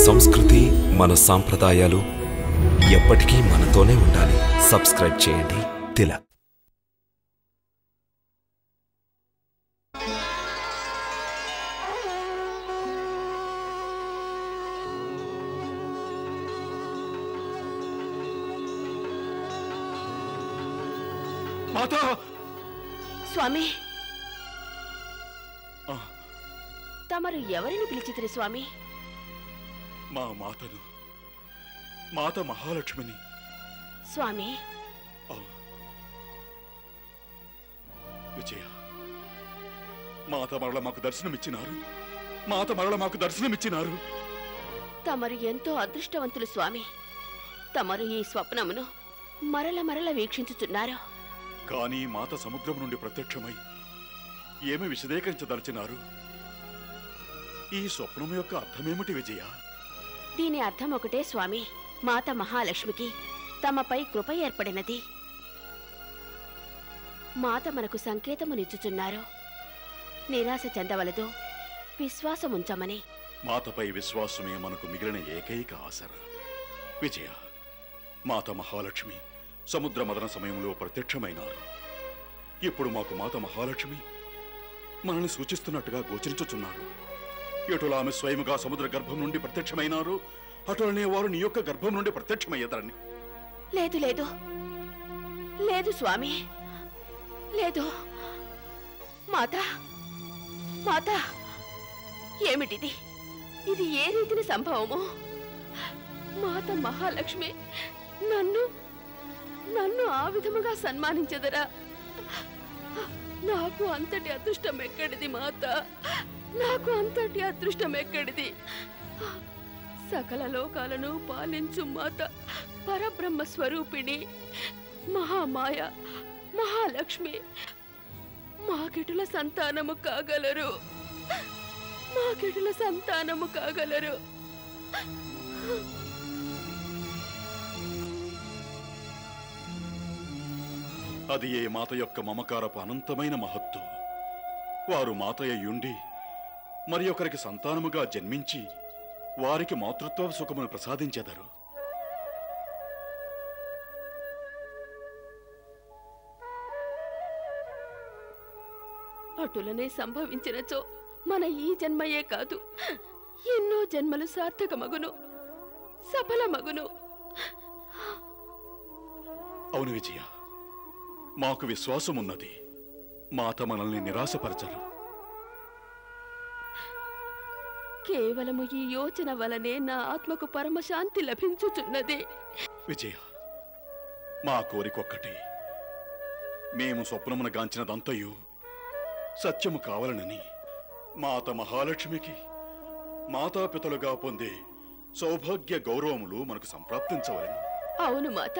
సంస్కృతి, మన సాంప్రదాయాలు ఎప్పటికీ మనతోనే ఉండాలి. సబ్స్క్రైబ్ చేయండి తిలక్. మాతా స్వామి, తమరు ఎవరిని పిలిచితిరి స్వామి? మా మాతను, మాత మహాలక్ష్మిని. స్వామి, విజయ, మాత మరల మాకు దర్శనమిచ్చినారు. మాత మరల మాకు దర్శనమిచ్చినారు. తమరు ఎంతో అదృష్టవంతులు స్వామి. తమరు ఈ స్వప్నమును మరల మరల వీక్షించుచున్నారు. కానీ మాత సముద్రం నుండి ప్రత్యక్షమై ఏమి విశదీకరించదలిచినారు? ఈ స్వప్నం యొక్క అర్థమేమిటి విజయ? దీని అర్థం ఒకటే స్వామి. మాత మహాలక్ష్మికి తమపై కృప ఏర్పడినది. మాత మనకు సంకేతమునిచ్చుచున్నారు. నిరాశ చెందవలదు, విశ్వాసముంచమని. మాతపై విశ్వాసమే మనకు మిగిలిన ఏకైక ఆసరా. విజయ, మాత మహాలక్ష్మి సముద్ర మదన సమయంలో ప్రత్యక్షమైనారు. ఇప్పుడు మాకు మాత మహాలక్ష్మి మనల్ని సూచిస్తున్నట్టుగా గోచరించుచున్నారు. ఎటులా ఆమె స్వయముగా సముద్ర గర్భం నుండి ప్రత్యక్షమైనారు, అటులనే వారు నీ యొక్క గర్భం నుండి ప్రత్యక్షమయ్యేదాన్ని. లేదు లేదు లేదు స్వామి, లేదు. మాత మాత, ఏమిటిది? ఇది ఏ రీతిని సంభవము? మాత మహాలక్ష్మి నన్ను ఆ విధముగా సన్మానించదరా? నాకు అంతటి అదృష్టం ఎక్కడిది మాత? నాకు అంతటి అదృష్టం ఎక్కడిది? సకల లోకాలను పాలించు మాత, పరబ్రహ్మ స్వరూపిణి, మహామాయ, మహాలక్ష్మి మాకెటుల సంతానము కాగలరు? మాకెటుల సంతానము కాగలరు? అది ఏ మాత యొక్క మమకారపు అనంతమైన మహత్తు. వారు మాతయ్యుండి మరి ఒకరికి సంతానముగా జన్మించి వారికి మాతృత్వ సుఖమును ప్రసాదించెదరు. అటులనే సంభవించినచో మన ఈ జన్మయే కాదు, ఎన్నో జన్మలు సార్థకమగును, సఫలమగును. అవును విజయ, మాకు విశ్వాసమున్నది. మాత మనల్ని నిరాశపరచరు. కేవలము ఈ యోచన వలనే నా ఆత్మకు పరమశాంతి లభించుచున్నది. విజయ, మా కోరికొక్కటి. మేము స్వప్నమున గాంచినదంతయు సత్యము కావాలనని మాత మహాలక్ష్మికి మాతాపితలుగా పొందే సౌభాగ్య గౌరవములు మనకు సంప్రాప్తించవలని. అవును మాత.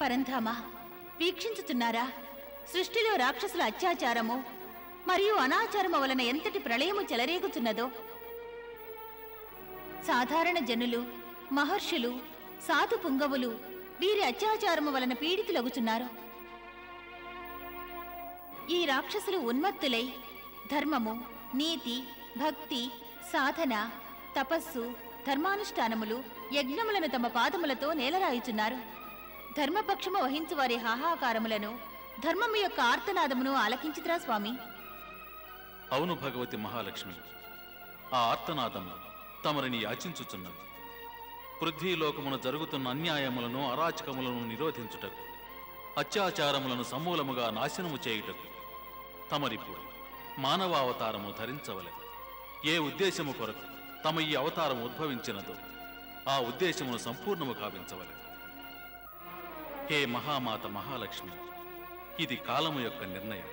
పరంధామ, వీక్షించుచున్నారా? సృష్టిలో రాక్షసుల అత్యాచారము మరియు అనాచారము వలన ఎంతటి ప్రళయము చెలరేగుచున్నదో. సాధారణ జనులు, మహర్షులు, సాధు పుంగవులు వీరి అత్యాచారము వలన పీడితులగుచున్నారు. ఈ రాక్షసులు ఉన్మత్తులై ధర్మము, నీతి, భక్తి, సాధన, తపస్సు, ధర్మానుష్ఠానములు, యజ్ఞములను తమ పాదములతో నేలరాయుచున్నారు. ధర్మపక్షము వహించు వారి హాహాకారములను, ధర్మము యొక్క ఆర్తనాదమును ఆలకించిత్రా స్వామి. అవును భగవతి మహాలక్ష్మి, ఆ ఆర్తనాదము తమరిని యాచించుచున్నది. పృథ్వీలోకమున జరుగుతున్న అన్యాయములను, అరాచకములను నిరోధించుటకు, అత్యాచారములను సమూలముగా నాశనము చేయుటకు తమరిప్పుడు మానవావతారము ధరించవలెను. ఏ ఉద్దేశము కొరకు తమ ఈ అవతారము ఉద్భవించినదో ఆ ఉద్దేశమును సంపూర్ణము కావించవలెను. హే మహామాత మహాలక్ష్మి, ఇది కాలము యొక్క నిర్ణయం.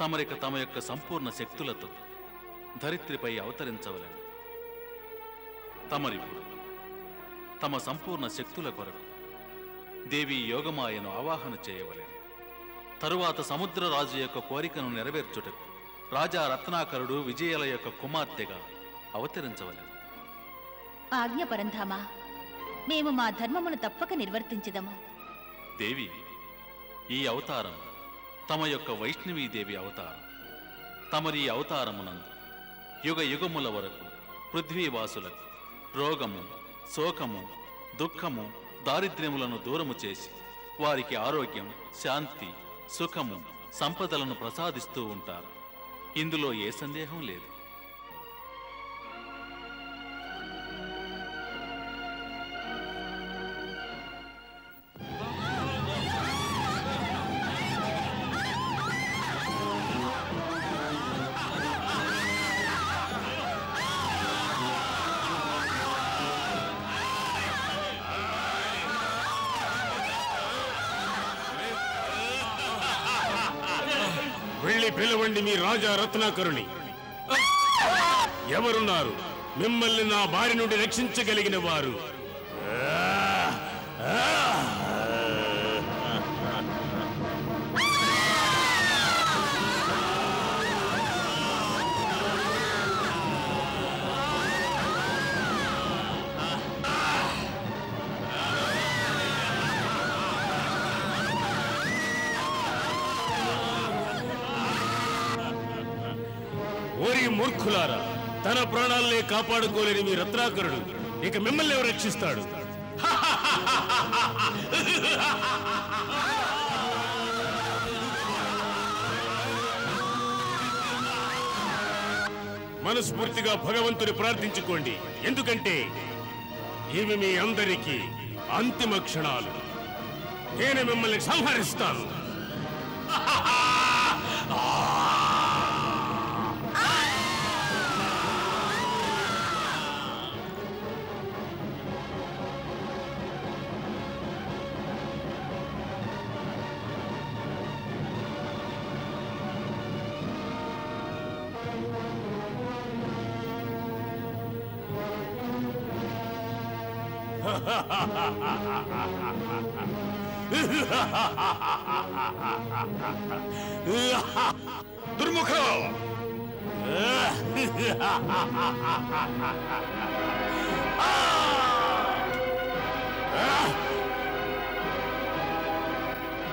తమరిక తమ యొక్క సంపూర్ణ శక్తులతో ధరిత్రిపై అవతరించవలెను. తమరిప్పుడు తమ సంపూర్ణ శక్తుల కొరకు దేవి యోగమాయను ఆవాహన చేయవలెను. తరువాత సముద్రరాజు యొక్క కోరికను నెరవేర్చుటకు రాజా రత్నాకరుడు విజయల యొక్క కుమార్తెగా అవతరించవలెను. ఆజ్ఞ పరంధామా, మేము మా ధర్మమును తప్పక నిర్వర్తించదము. దేవి, ఈ అవతారం తమ యొక్క వైష్ణవీదేవి అవతారం. తమరి అవతారమునందు యుగ యుగముల వరకు పృథ్వీవాసులకు రోగము, శోకము, దుఃఖము, దారిద్ర్యములను దూరము చేసి వారికి ఆరోగ్యం, శాంతి, సుఖము, సంపదలను ప్రసాదిస్తూ ఉంటారు. ఇందులో ఏ సందేహం లేదు. వెళ్ళి పిలవండి మీ రాజా రత్నాకరుని. ఎవరున్నారు మిమ్మల్ని నా బారి నుండి రక్షించగలిగిన వారు? ఓరి మూర్ఖులారా, తన ప్రాణాలనే కాపాడుకోలేని మీ రత్నాకరుడు ఇక మిమ్మల్ని ఎవరు రక్షిస్తాడు? మనస్ఫూర్తిగా భగవంతుని ప్రార్థించుకోండి. ఎందుకంటే ఇవి మీ అందరికీ అంతిమ క్షణాలు. నేను మిమ్మల్ని సంహరిస్తాను. దుర్ముఖ!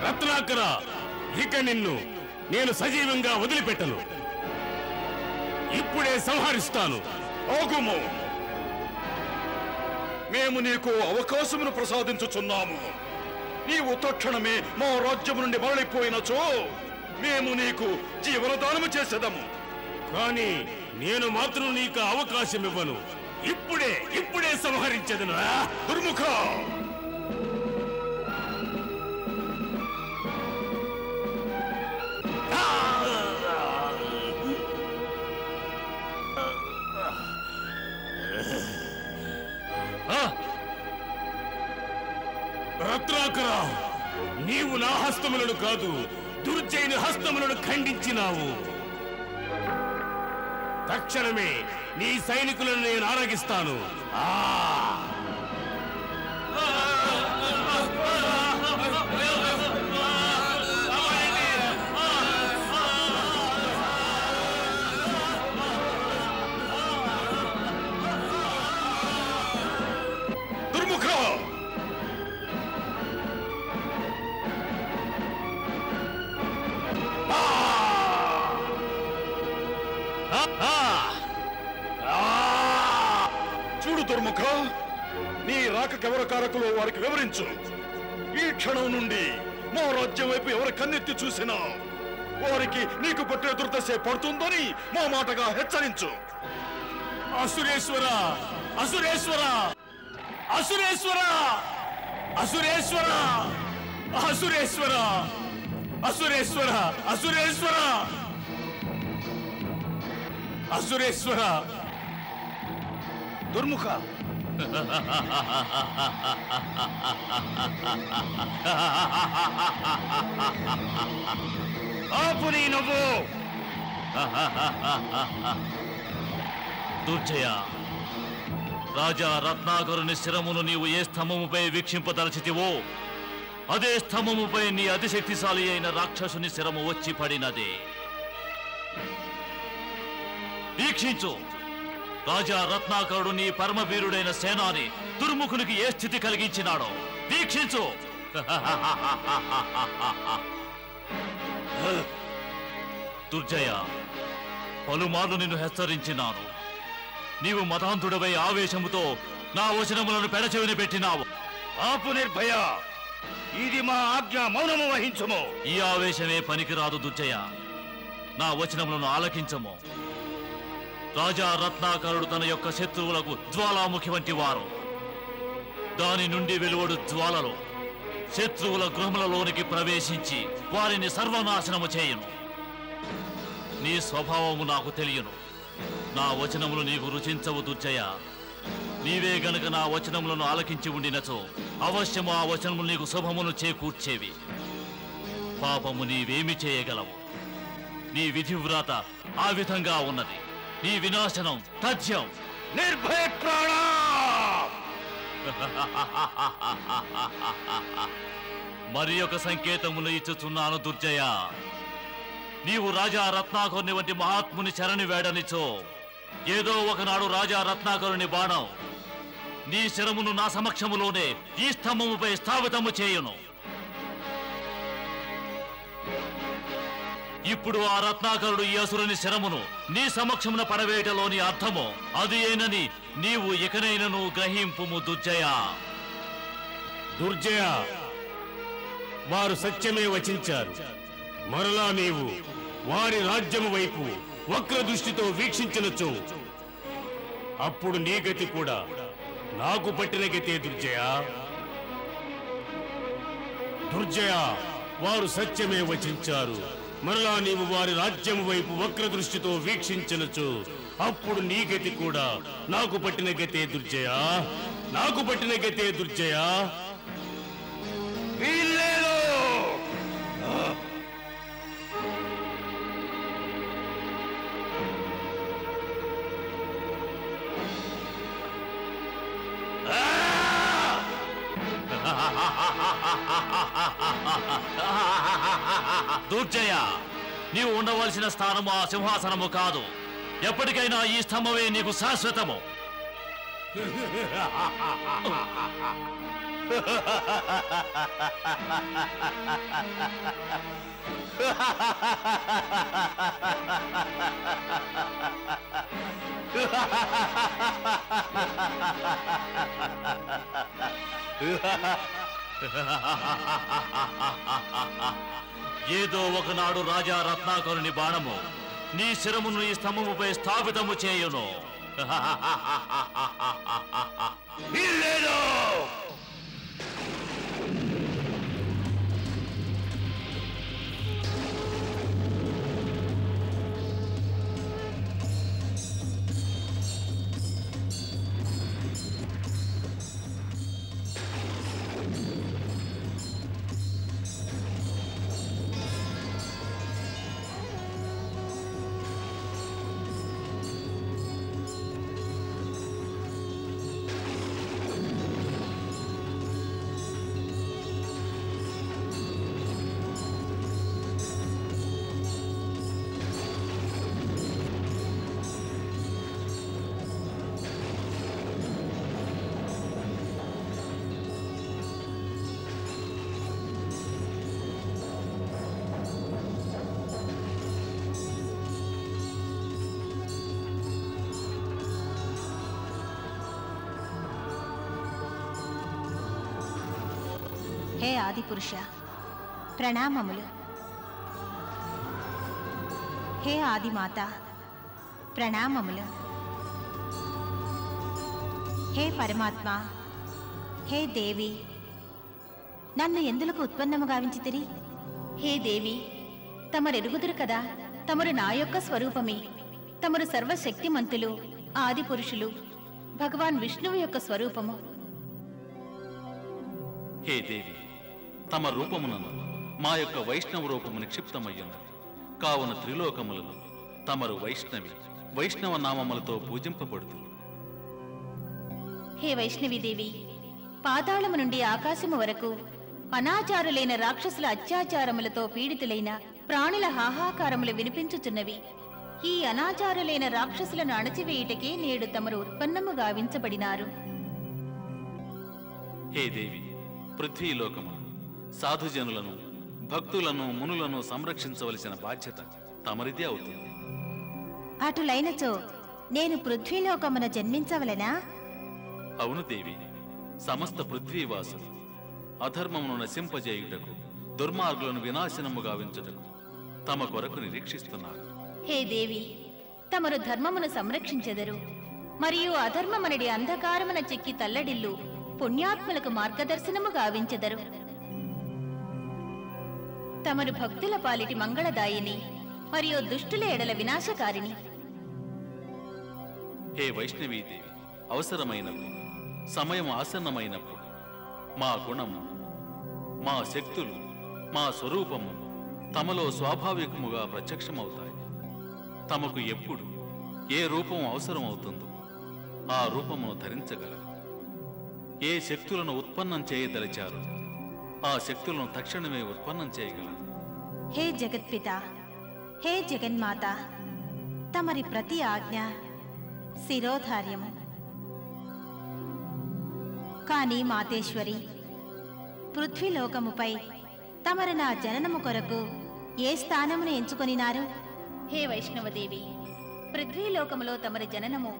రత్నాకర, ఇక నిన్ను నేను సజీవంగా వదిలిపెట్టను. ఇప్పుడే సంహరిస్తాను. ఆగుము! మేము నీకు అవకాశమును ప్రసాదించుచున్నాము. నీవు తక్షణమే మా రాజ్యము నుండి మరలిపోయినచో మేము నీకు జీవనదానము చేసేదము. కానీ నేను మాత్రం నీకు అవకాశం ఇవ్వను. ఇప్పుడే సంహరించదును. దుర్ముఖ! రత్నాకర, నీవు నా హస్తములను కాదు, దుర్జయుని హస్తములను ఖండించినావు. తక్షణమే నీ సైనికులను నేను ఆరగిస్తాను. దుర్ముఖ! ఆ దుర్ముఖ, నీ రాకకెవరు కారకులు వారికి వివరించు. ఈ క్షణం నుండి మా రాజ్యం వైపు ఎవరు కన్నెత్తి చూసినా వారికి నీకు పట్టే దుర్దశే పడుతుందని మా మాటగా హెచ్చరించు. అసురేశ్వర అసురేశ్వర అసురేశ్వర అసురేశ్వర అసురేశ్వర అసురేశ్వర అసురేశ్వర అసురేశ్వర దుర్ముఖ, ఆపు నీ నవ్వు. దుర్జయ, రాజా రత్నాకరుని శిరమును నీవు ఏ స్తంభముపై వీక్షింపదలచితివో అదే స్తంభముపై నీ అతిశక్తిశాలి అయిన రాక్షసుని శిరము వచ్చి పడినదే. వీక్షించు, రాజా రత్నాకరుడు నీ పరమవీరుడైన సేనాని దుర్ముఖునికి ఏ స్థితి కలిగించినాడో వీక్షించు. దుర్జయ, పలుమార్లు నిన్ను హెచ్చరించినాను. నీవు మతాంతుడవై ఆవేశముతో నా వచనములను పెడచెవిని పెట్టినావు. ఆపు నిర్భయ, ఇది మా ఆజ్ఞ, మౌనము వహించుము. ఈ ఆవేశమే పనికిరాదు దుర్జయ, నా వచనములను ఆలకించము. రాజా రత్నాకరుడు తన యొక్క శత్రువులకు జ్వాలాముఖి వంటి వారు. దాని నుండి వెలువడు జ్వాలలు శత్రువుల గృహములలోనికి ప్రవేశించి వారిని సర్వనాశనము చేయును. నీ స్వభావము నాకు తెలియను. నా వచనములు నీకు రుచించవు దుర్జయ. నీవే గనుక నా వచనములను ఆలకించి ఉండినచో అవశ్యము ఆ వచనములు నీకు శుభమును చేకూర్చేవి. పాపము నీవేమి చేయగలవు? నీ విధివ్రాత ఆ విధంగా ఉన్నది. నీ వినాశనం తథ్యం. నిర్భయ ప్రాణ, మరి ఒక సంకేతమును ఇచ్చుచున్నాను దుర్జయ. నీవు రాజా రత్నాకరుని వంటి మహాత్ముని శరణి వేడనిచో ఏదో ఒకనాడు రాజా రత్నాకరుని బాణం నీ శరమును నా సమక్షములోనే ఈ స్తంభముపై స్థాపితము చేయును. ఇప్పుడు ఆ రత్నాకరుడు ఈ అసురుని శరమును నీ సమక్షమున పడవేయటలోని అర్థము అది ఏనని నీవు ఇకనైనను గ్రహింపుము దుర్జయ. దుర్జయ, వారు సత్యమే వచించారు. మరలా నీవు వారి రాజ్యము వైపు వక్ర దృష్టితో వీక్షించినచో అప్పుడు నీ గతి కూడా నాకు పట్టిన గతే దుర్జయ. దుర్జయ, వారు సత్యమే వచించారు. మరలా నీవు వారి రాజ్యము వైపు వక్ర దృష్టితో వీక్షించినచో అప్పుడు నీ గతి కూడా నాకు పట్టిన గతే దుర్జయ, నాకు పట్టిన గతే దుర్జయ. వీల్లేదు. దుర్జయ, నీవు ఉండవలసిన స్థానము ఆ సింహాసనము కాదు. ఎప్పటికైనా ఈ స్తంభమే నీకు శాశ్వతము. ఏదో ఒకనాడు రాజా రత్నాకరుని బాణము నీ శిరమును ఈ స్తంభముపై స్థాపితము చేయును. హే ఆదిపురుష, ప్రణామములు. హే ఆదిమాత, ప్రణామములు. హే పరమాత్మ, హే దేవి, నన్ను ఎందులకు ఉత్పన్నము గావించితిరి? హే దేవి, తమరెరుగుదురు కదా, తమరు నా యొక్క స్వరూపమే. తమరు సర్వశక్తిమంతులు, ఆదిపురుషులు, భగవాన్ విష్ణువు యొక్క స్వరూపము. హే దేవి, తమ రూపమునందు మా యొక్క వైష్ణవ రూపము నిక్షిప్తమయ్యున్నది. కావున త్రిలోకములలో తమరు వైష్ణవి, వైష్ణవ నామములతో పూజింపబడుతుంది. హే వైష్ణవిదేవి, పాతాళము నుండి ఆకాశము వరకు అనాచారులైన రాక్షసుల అత్యాచారములతో పీడితులైన ప్రాణుల హాహాకారములు వినిపించుచున్నవి. ఈ అనాచారులైన రాక్షసులను అణచివేయుటకే నేడు తమరు ఉత్పన్నము గావించబడినారు. హే దేవి, పృథ్వీలోకమును సాధుజనులను, భక్తులను, మునులను సంరక్షించవలసిన బాధ్యత తమరిదే అవుతుంది. అటులైనచో నేను పృథ్వీలోకమున జన్మించవలెనా? అవును దేవి, సమస్త పృథ్వీవాసులు అధర్మమును నశింపజేయుటకు, దుర్మార్గులను వినాశనము గావించుటకు తమ కొరకు నిరీక్షిస్తున్నారు. హే దేవి, తమరు ధర్మమును సంరక్షించెదరు, మరియు అధర్మమనడి అంధకారమున చిక్కి తల్లడిల్లు పుణ్యాత్ములకు మార్గదర్శనము గావించెదరు. తమరు భక్తుల పాలిటి మంగళదాయిని, మరియు దుష్టుల ఎడల వినాశకారిణి. హే వైష్ణవీదేవి, అవసరమైనప్పుడు, సమయం ఆసన్నమైనప్పుడు మా గుణము, మా శక్తులు, మా స్వరూపము తమలో స్వాభావికముగా ప్రత్యక్షమవుతాయి. తమకు ఎప్పుడు ఏ రూపం అవసరమవుతుందో ఆ రూపమును ధరించగలరు. ఏ శక్తులను ఉత్పన్నం చేయదలిచారో ఆ శక్తులను తక్షణమే ఉత్పన్నం చేయగలరు. హే జగత్పిత, హే జగన్మాత, తమరి ప్రతి ఆజ్ఞ శిరోధార్యము. కాని మాతేశ్వరి, పృథ్వీలోకముపై తమరు నా జననము కొరకు ఏ స్థానమును ఎంచుకొనినారు? హే వైష్ణవదేవి, పృథ్వీలోకములో తమరి జననము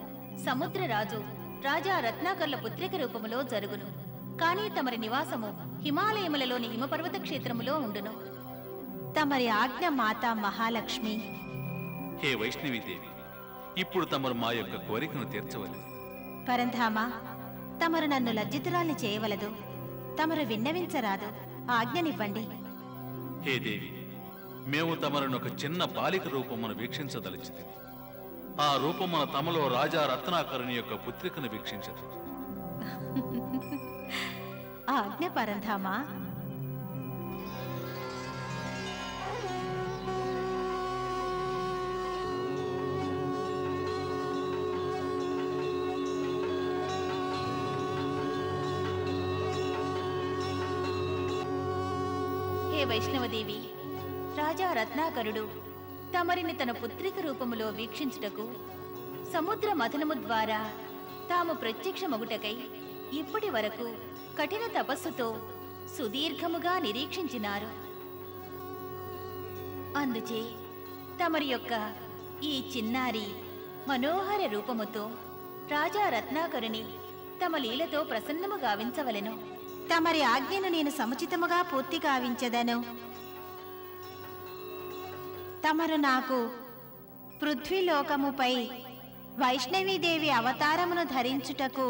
సముద్రరాజు రాజా రత్నాకర్ల పుత్రిక రూపములో జరుగును. కానీ తమరి నివాసము హిమాలయములలోని హిమపర్వత క్షేత్రములో ఉండును. తమరి ఆజ్ఞ మాతా మహాలక్ష్మి. హే వైష్ణవీదేవి, ఇప్పుడు తమరు మా యొక్క కోరికను తీర్చవలెను. పరంధామ, తమరు నన్ను లజ్జితురాల్ని చేయవలదు. తమరు విన్నవించరాదు, ఆజ్ఞనివ్వండి. హే దేవి, మేము తమరును ఒక చిన్న బాలిక రూపమును వీక్షించదలిచితిమి. ఆ రూపమున తమలో రాజా రత్నాకరుని యొక్క పుత్రికను వీక్షించదు. ఆజ్ఞ పరంధామ. హే వైష్ణవదేవి, రాజా రత్నాకరుడు తమరిని తన పుత్రిక రూపములో వీక్షించుటకు సముద్ర మథనము ద్వారా తాము ప్రత్యక్షమగుటకై ఇప్పటి వరకు కఠిన తపస్సుతో సుదీర్ఘముగా నిరీక్షించినారు. అందుచే తమరి యొక్క ఈ చిన్నారి మనోహర రూపముతో రాజా రత్నాకరుని తమ లీలతో ప్రసన్నము గావించవలెను. తమరి ఆజ్ఞను నేను సముచితముగా పూర్తి గావించదను. తమరు నాకు పృథ్వీలోకముపై వైష్ణవీదేవి అవతారమును ధరించుటకు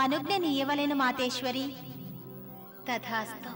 అనుజ్ఞ నీయవలెను మాతేశ్వరి. తథాస్తు.